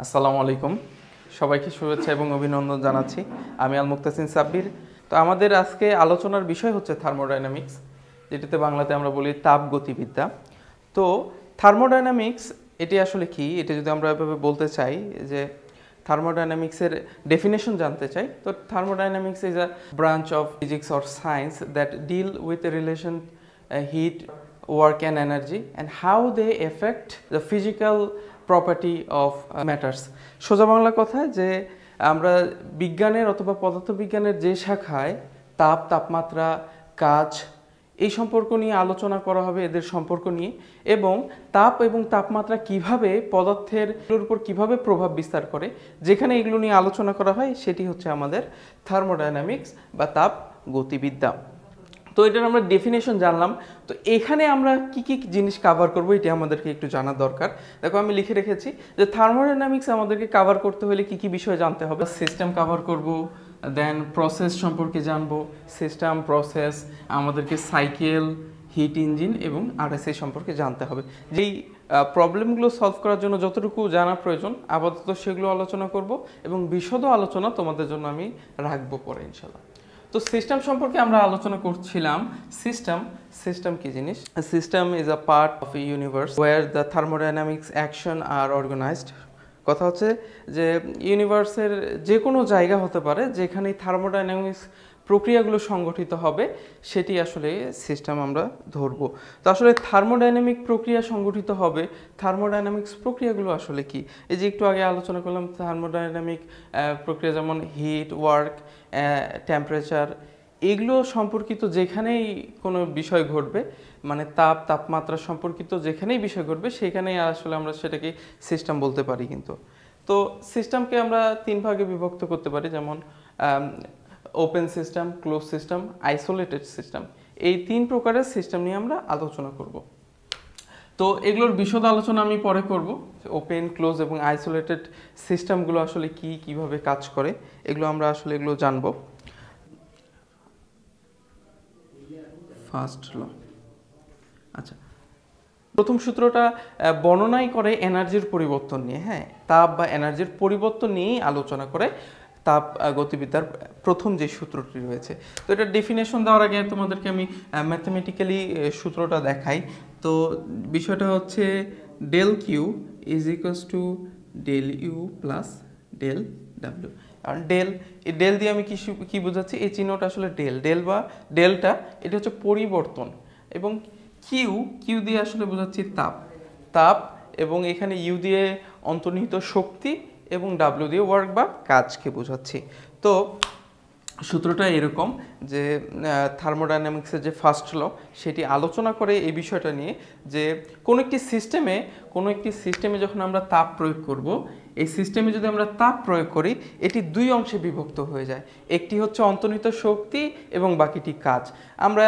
আসসালামু আলাইকুম, সবাইকে শুভেচ্ছা এবং অভিনন্দন জানাচ্ছি। আমি আল মুক্তাসিন সাব্বির। তো আমাদের আজকে আলোচনার বিষয় হচ্ছে থার্মোডাইনামিক্স, যেটিতে বাংলাতে আমরা বলি তাপগতিবিদ্যা। তো থার্মোডাইনামিক্স এটি আসলে কি, এটা যদি আমরা এভাবে বলতে চাই যে থার্মোডাইনামিক্সের ডেফিনেশন জানতে চাই, তো thermodynamics is a branch of physics or science that deal with relation heat, work and energy and how they affect the physical property of matters. সোজা বাংলা কথা যে আমরা বিজ্ঞানের অথবা পদার্থবিজ্ঞানের যে শাখায় তাপমাত্রা, কাজ এই সম্পর্ক নিয়ে আলোচনা করা হবে, এদের সম্পর্ক নিয়ে, এবং তাপমাত্রা কিভাবে পদার্থের উপর কিভাবে প্রভাব বিস্তার করে, যেখানে এগুলো নিয়ে আলোচনা করা হয় সেটি হচ্ছে আমাদের থার্মোডাইনামিক্স বা তাপ গতিবিদ্যা। তো এটার আমরা ডেফিনেশন জানলাম। তো এখানে আমরা কি কি জিনিস কভার করব এটা আমাদেরকে একটু জানা দরকার। দেখো আমি লিখে রেখেছি যে থার্মোডাইনামিক্স আমাদেরকে কভার করতে হলে কি কি বিষয় জানতে হবে। সিস্টেম কভার করব, দেন প্রসেস সম্পর্কে জানবো, সিস্টেম প্রসেস, আমাদেরকে সাইকেল, হিট ইঞ্জিন এবং আরএসএ সম্পর্কে জানতে হবে। যেই প্রবলেমগুলো সলভ করার জন্য যতটুকু জানা প্রয়োজন আপাতত সেগুলো আলোচনা করব এবং বিশদ আলোচনা তোমাদের জন্য আমি রাখবো পরে ইনশাল্লাহ। তো সিস্টেম সম্পর্কে আমরা আলোচনা করছিলাম। সিস্টেম কি জিনিস? System is a part of a universe where the thermodynamics action are organised. কথা হচ্ছে যে ইউনিভার্সের যে কোনো জায়গা হতে পারে যেখানে থার্মোডাইনামিক্স প্রক্রিয়াগুলো সংগঠিত হবে, সেটি আসলে সিস্টেম আমরা ধরব। তো আসলে থার্মোডাইনামিক প্রক্রিয়া সংগঠিত হবে, থার্মোডাইনামিক্স প্রক্রিয়াগুলো আসলে কি? এই যে একটু আগে আলোচনা করলাম থার্মোডাইনামিক প্রক্রিয়া যেমন হিট, ওয়ার্ক, টেম্পারেচার, এগুলো সম্পর্কিত যেখানেই কোনো বিষয় ঘটবে, মানে তাপমাত্রা সম্পর্কিত যেখানেই বিষয় ঘটবে সেখানেই আসলে আমরা সেটাকে সিস্টেম বলতে পারি। কিন্তু তো সিস্টেমকে আমরা তিন ভাগে বিভক্ত করতে পারি, যেমন open system, close system, isolated system. এই তিন প্রকারের সিস্টেম নিয়ে আমরা আলোচনা করব। তো এগুলোর বিশদ আলোচনা আমি পরে করব। ওপেন, ক্লোজ এবং আইসোলেটেড সিস্টেমগুলো আসলে কি, কিভাবে কাজ করে, এগুলো আমরা আসলে এগুলো জানবো। ফার্স্ট ল, আচ্ছা, প্রথম সূত্রটা বর্ণনাই করে এনার্জির পরিবর্তন নিয়ে। হ্যাঁ, তাপ বা এনার্জির পরিবর্তন নিয়েই আলোচনা করে তাপ গতিবিদ্যার প্রথম যে সূত্রটি রয়েছে। তো এটা ডেফিনেশন দেওয়ার আগে তোমাদেরকে আমি ম্যাথমেটিক্যালি সূত্রটা দেখাই। তো বিষয়টা হচ্ছে del Q is equals to del U plus del W. কারণ ডেল দিয়ে আমি কি বোঝাচ্ছি, এই চিহ্নটা আসলে ডেল বা ডেলটা, এটা হচ্ছে পরিবর্তন, এবং কিউ দিয়ে আসলে বোঝাচ্ছি তাপ, এবং এখানে ইউ দিয়ে অন্তর্নিহিত শক্তি, এবং ডাব্লিউ দিয়ে ওয়ার্ক বা কাজকে বোঝাচ্ছি। তো সূত্রটা এরকম যে থার্মোডাইনামিক্সের যে ফার্স্ট ল সেটি আলোচনা করে এই বিষয়টা নিয়ে যে কোনো একটি সিস্টেমে যখন আমরা তাপ প্রয়োগ করব, এই সিস্টেমে যদি আমরা তাপ প্রয়োগ করি, এটি দুই অংশে বিভক্ত হয়ে যায়। একটি হচ্ছে অন্তর্নিহিত শক্তি এবং বাকিটি কাজ। আমরা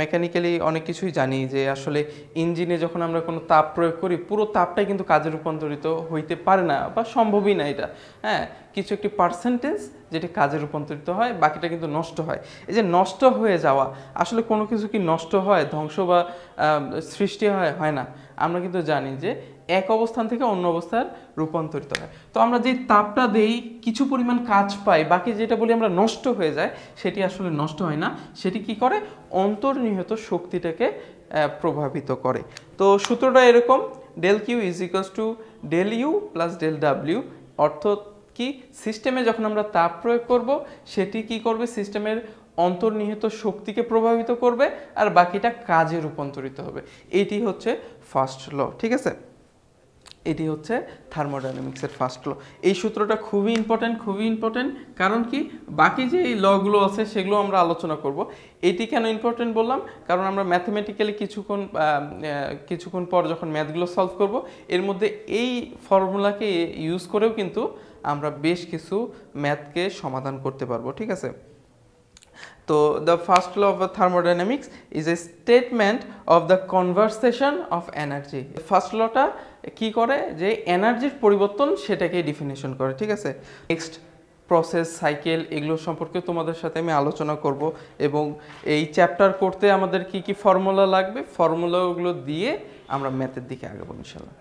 মেকানিক্যালি অনেক কিছুই জানি যে আসলে ইঞ্জিনে যখন আমরা কোনো তাপ প্রয়োগ করি, পুরো তাপটাই কিন্তু কাজে রূপান্তরিত হইতে পারে না বা সম্ভবই না এটা। হ্যাঁ, কিছু একটি পার্সেন্টেজ যেটি কাজে রূপান্তরিত হয়, বাকিটা কিন্তু নষ্ট হয়। এই যে নষ্ট হয়ে যাওয়া, আসলে কোনো কিছু কি নষ্ট হয়, ধ্বংস বা সৃষ্টি হয় না। আমরা কিন্তু জানি যে এক অবস্থান থেকে অন্য অবস্থার রূপান্তরিত হয়। তো আমরা যে তাপটা দেই, কিছু পরিমাণ কাজ পাই, বাকি যেটা বলি আমরা নষ্ট হয়ে যায়, সেটি আসলে নষ্ট হয় না। সেটি কি করে? অন্তর্নিহিত শক্তিটাকে প্রভাবিত করে। তো সূত্রটা এরকম, del Q is equals to del U plus del W. অর্থ কি? সিস্টেমে যখন আমরা তাপ প্রয়োগ করব, সেটি কি করবে? সিস্টেমের অন্তর্নিহিত শক্তিকে প্রভাবিত করবে, আর বাকিটা কাজে রূপান্তরিত হবে। এটি হচ্ছে ফার্স্ট ল, ঠিক আছে? এটি হচ্ছে থার্মোডাইনামিক্সের ফার্স্ট ল। এই সূত্রটা খুবই ইম্পর্টেন্ট। কারণ কি, বাকি যে এই লগুলো আছে সেগুলো আমরা আলোচনা করব। এটি কেন ইম্পর্টেন্ট বললাম? কারণ আমরা ম্যাথমেটিক্যালি কিছুক্ষণ পর যখন ম্যাথগুলো সলভ করব, এর মধ্যে এই ফর্মুলাকে ইউজ করেও কিন্তু আমরা বেশ কিছু ম্যাথকে সমাধান করতে পারবো, ঠিক আছে? তো the first law of thermodynamics is a statement of the conversation of energy. First লটা কি করে? যে এনার্জির পরিবর্তন সেটাকে ডিফিনিশন করে, ঠিক আছে? নেক্সট প্রসেস, সাইকেল, এগুলো সম্পর্কে তোমাদের সাথে আমি আলোচনা করব, এবং এই চ্যাপ্টার করতে আমাদের কি কি ফর্মুলা লাগবে, ফর্মুলাগুলো দিয়ে আমরা ম্যাথের দিকে আগাবো ইনশাল্লাহ।